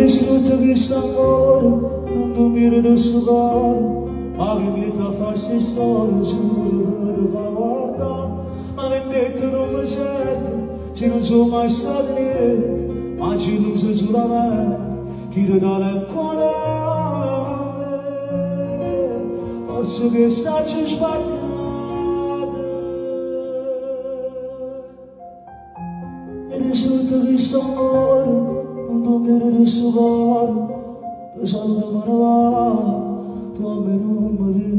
desfruto questo amore, non dormire del suo cuore, ma che mi fa farsi storia, giuro che ti fa guardare, ma vendetta non mi serve, se non sono mai stato niente, ma ci illuso solamente, chi ti dà il cuore a me, forse che stacci sbagliato, e desfruto questo amore, non dormire del suo cuore, tu saluto me ne va, tu a me non mi vedi.